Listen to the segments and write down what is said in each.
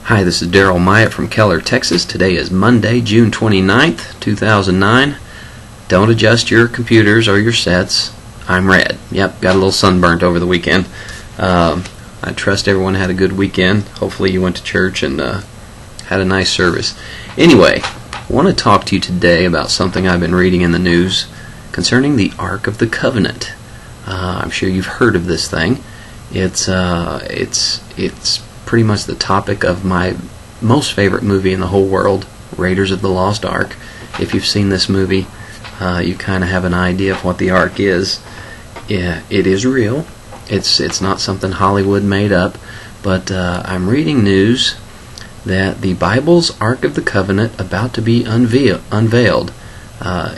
Hi, this is Daryl Myatt from Keller, Texas. Today is Monday, June 29th, 2009. Don't adjust your computers or your sets. I'm red. Yep, got a little sunburnt over the weekend. I trust everyone had a good weekend. Hopefully you went to church and had a nice service. Anyway, I want to talk to you today about something I've been reading in the news concerning the Ark of the Covenant. I'm sure you've heard of this thing. It's pretty much the topic of my most favorite movie in the whole world, Raiders of the Lost Ark. If you've seen this movie, you kind of have an idea of what the Ark is. Yeah, it is real. It's not something Hollywood made up, but I'm reading news that the Bible's Ark of the Covenant about to be unveiled.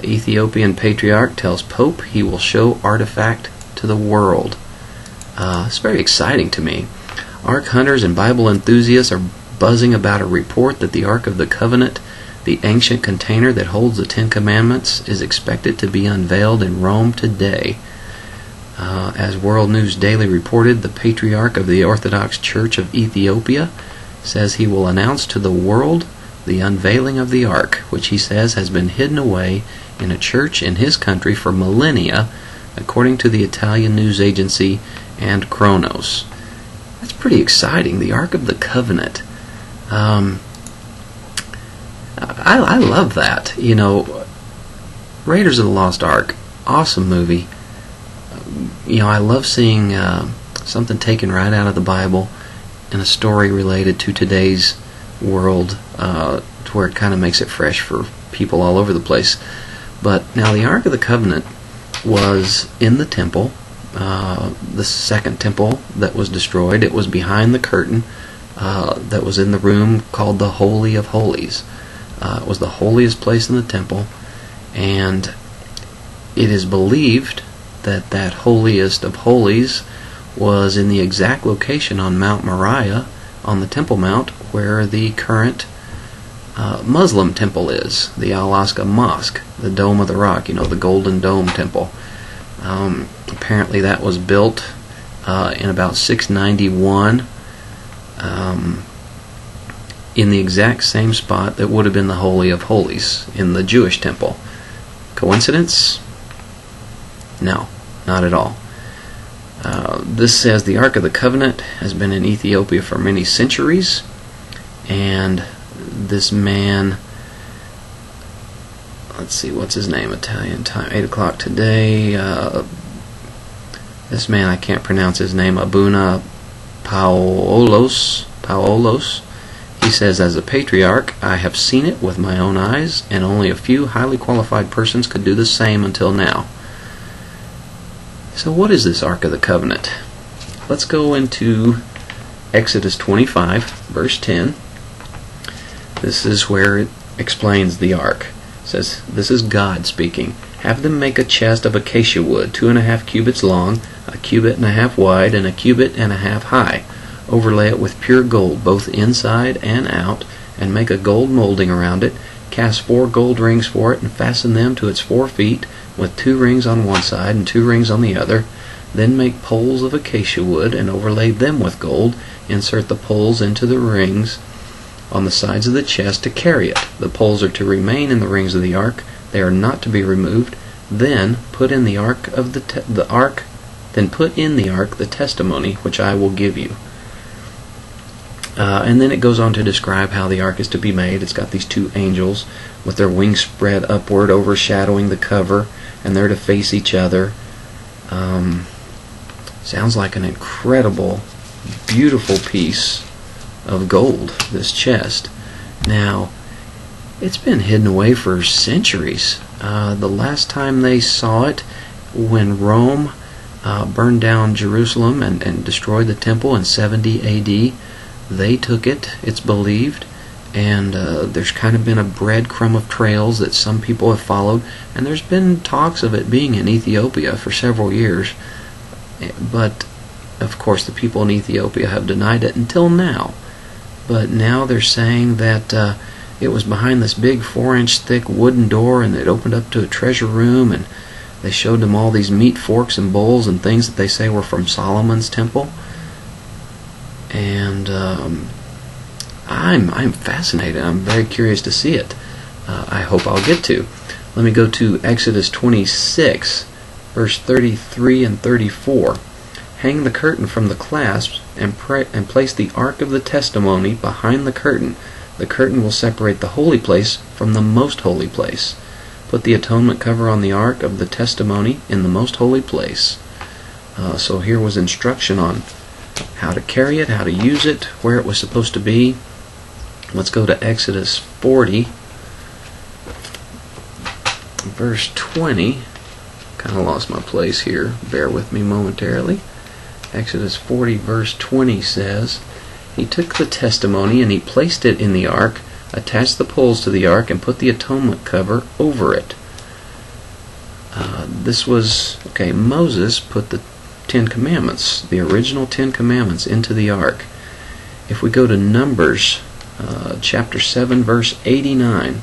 Ethiopian patriarch tells Pope he will show artifact to the world. It's very exciting to me. Ark hunters and Bible enthusiasts are buzzing about a report that the Ark of the Covenant, the ancient container that holds the Ten Commandments, is expected to be unveiled in Rome today. As World News Daily reported, the Patriarch of the Orthodox Church of Ethiopia says he will announce to the world the unveiling of the Ark, which he says has been hidden away in a church in his country for millennia, according to the Italian news agency and Kronos. That's pretty exciting, the Ark of the Covenant. I love that. You know, Raiders of the Lost Ark, awesome movie. You know, I love seeing something taken right out of the Bible and a story related to today's world, to where it kind of makes it fresh for people all over the place. But now the Ark of the Covenant was in the temple, the second temple that was destroyed. It was behind the curtain that was in the room called the Holy of Holies. It was the holiest place in the temple, and it is believed that that holiest of holies was in the exact location on Mount Moriah, on the Temple Mount, where the current Muslim temple is, the Al-Aqsa Mosque, the Dome of the Rock, you know, the Golden Dome Temple. Apparently that was built in about 691 in the exact same spot that would have been the Holy of Holies in the Jewish temple. Coincidence? No, not at all. This says the Ark of the Covenant has been in Ethiopia for many centuries, and this man, let's see, what's his name? Italian time, 8 o'clock today. This man, I can't pronounce his name, Abuna Paolos. He says, as a patriarch, I have seen it with my own eyes, and only a few highly qualified persons could do the same until now. So what is this Ark of the Covenant? Let's go into Exodus 25, verse 10. This is where it explains the Ark. It says, this is God speaking. Have them make a chest of acacia wood, 2.5 cubits long, 1.5 cubits wide, and 1.5 cubits high. Overlay it with pure gold, both inside and out, and make a gold molding around it. Cast 4 gold rings for it, and fasten them to its 4 feet, with 2 rings on one side and 2 rings on the other. Then make poles of acacia wood, and overlay them with gold. Insert the poles into the rings on the sides of the chest to carry it. The poles are to remain in the rings of the ark; they are not to be removed. Then put in the ark the testimony which I will give you. And then it goes on to describe how the ark is to be made. It's got these 2 angels with their wings spread upward, overshadowing the cover, and they're to face each other. Sounds like an incredible, beautiful piece of gold, this chest. Now, it's been hidden away for centuries. The last time they saw it, when Rome burned down Jerusalem and destroyed the temple in 70 AD, they took it, it's believed, and there's kind of been a breadcrumb of trails that some people have followed, and there's been talks of it being in Ethiopia for several years, but of course the people in Ethiopia have denied it until now. But now they're saying that it was behind this big 4-inch thick wooden door, and it opened up to a treasure room, and they showed them all these meat forks and bowls and things that they say were from Solomon's temple. And I'm fascinated. I'm very curious to see it. I hope I'll get to. Let me go to Exodus 26, verse 33 and 34. Hang the curtain from the clasps and place the ark of the testimony behind the curtain. The curtain will separate the holy place from the most holy place. Put the atonement cover on the ark of the testimony in the most holy place. So here was instruction on how to carry it, how to use it, where it was supposed to be. Let's go to Exodus 40, verse 20. Kind of lost my place here. Bear with me momentarily. Exodus 40, verse 20 says, He took the testimony and he placed it in the ark, attached the poles to the ark, and put the atonement cover over it. Moses put the 10 Commandments, the original 10 Commandments, into the ark. If we go to Numbers, chapter 7, verse 89,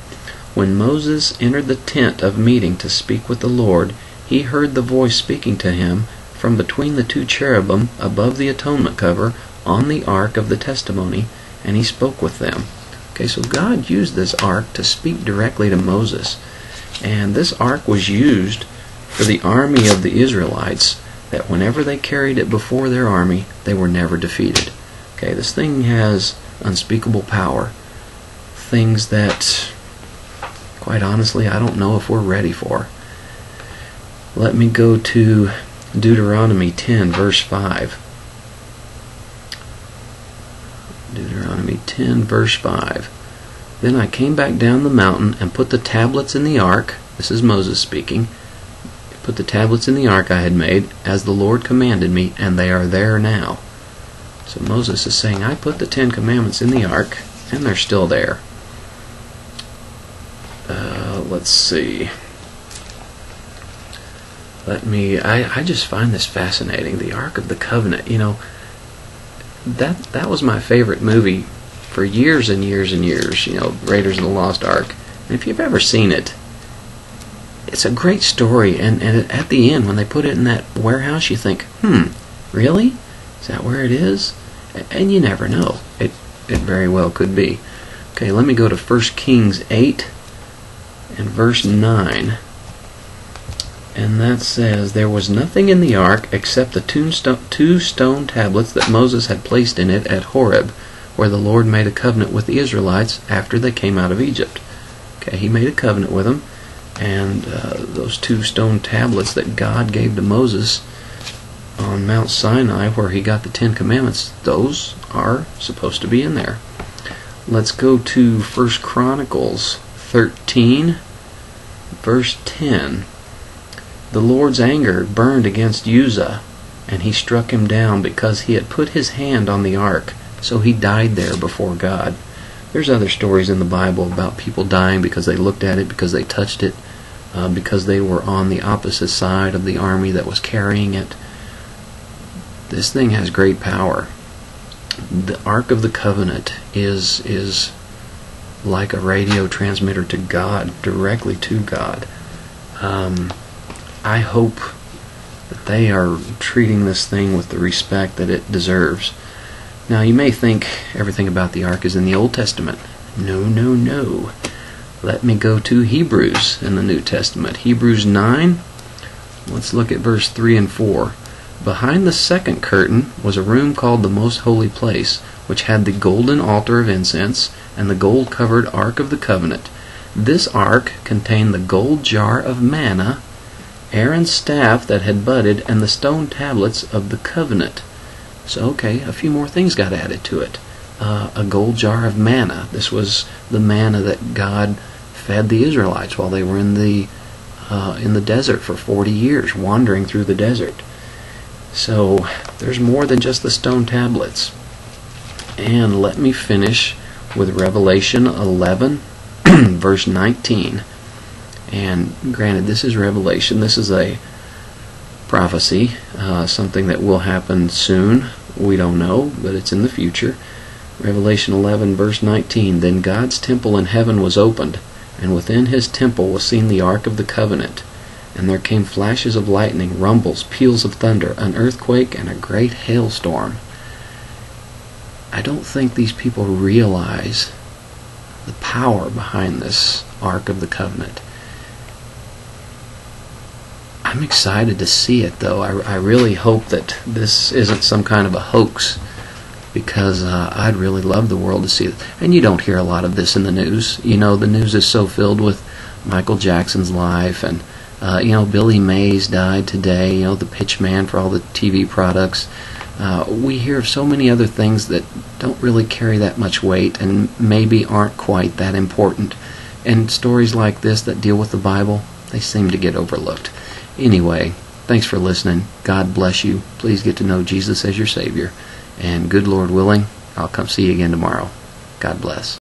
when Moses entered the tent of meeting to speak with the Lord, he heard the voice speaking to him from between the 2 cherubim above the atonement cover on the ark of the testimony, and he spoke with them. Okay, so God used this ark to speak directly to Moses. And this ark was used for the army of the Israelites, that whenever they carried it before their army, they were never defeated. Okay, this thing has unspeakable power. Things that, quite honestly, I don't know if we're ready for. Let me go to Deuteronomy 10, verse 5. Deuteronomy 10, verse 5. Then I came back down the mountain and put the tablets in the ark. This is Moses speaking. Put the tablets in the ark I had made, as the Lord commanded me, and they are there now. So Moses is saying, I put the 10 Commandments in the ark, and they're still there. Let's see. I just find this fascinating. The Ark of the Covenant. You know, that was my favorite movie for years and years and years. You know, Raiders of the Lost Ark. And if you've ever seen it, it's a great story. And at the end, when they put it in that warehouse, you think, really? Is that where it is? And you never know. It very well could be. Okay, let me go to 1 Kings 8 and verse 9. And that says, There was nothing in the ark except the 2 stone tablets that Moses had placed in it at Horeb, where the Lord made a covenant with the Israelites after they came out of Egypt. Okay, he made a covenant with them, and those 2 stone tablets that God gave to Moses on Mount Sinai, where he got the 10 Commandments, those are supposed to be in there. Let's go to 1 Chronicles 13, verse 10. The Lord's anger burned against Uzzah, and he struck him down because he had put his hand on the ark, so he died there before God. There's other stories in the Bible about people dying because they looked at it, because they touched it, because they were on the opposite side of the army that was carrying it. This thing has great power. The Ark of the Covenant is like a radio transmitter to God, directly to God. I hope that they are treating this thing with the respect that it deserves. Now, you may think everything about the ark is in the Old Testament. No, no, no. Let me go to Hebrews in the New Testament. Hebrews 9. Let's look at verse 3 and 4. Behind the second curtain was a room called the Most Holy Place, which had the golden altar of incense and the gold-covered Ark of the Covenant. This ark contained the gold jar of manna, Aaron's staff that had budded, and the stone tablets of the covenant. So, okay, a few more things got added to it. A gold jar of manna. This was the manna that God fed the Israelites while they were in the desert for 40 years, wandering through the desert. So, there's more than just the stone tablets. And let me finish with Revelation 11, verse 19. And granted, this is Revelation. This is a prophecy, something that will happen soon. We don't know, but it's in the future. Revelation 11, verse 19. Then God's temple in heaven was opened, and within his temple was seen the Ark of the Covenant. And there came flashes of lightning, rumbles, peals of thunder, an earthquake, and a great hailstorm. I don't think these people realize the power behind this Ark of the Covenant. I'm excited to see it, though. I really hope that this isn't some kind of a hoax, because I'd really love the world to see it. And you don't hear a lot of this in the news. You know, the news is so filled with Michael Jackson's life, and Billy Mays died today, the pitch man for all the TV products. We hear of so many other things that don't really carry that much weight and maybe aren't quite that important. And stories like this that deal with the Bible, they seem to get overlooked. Anyway, thanks for listening. God bless you. Please get to know Jesus as your Savior. And good Lord willing, I'll come see you again tomorrow. God bless.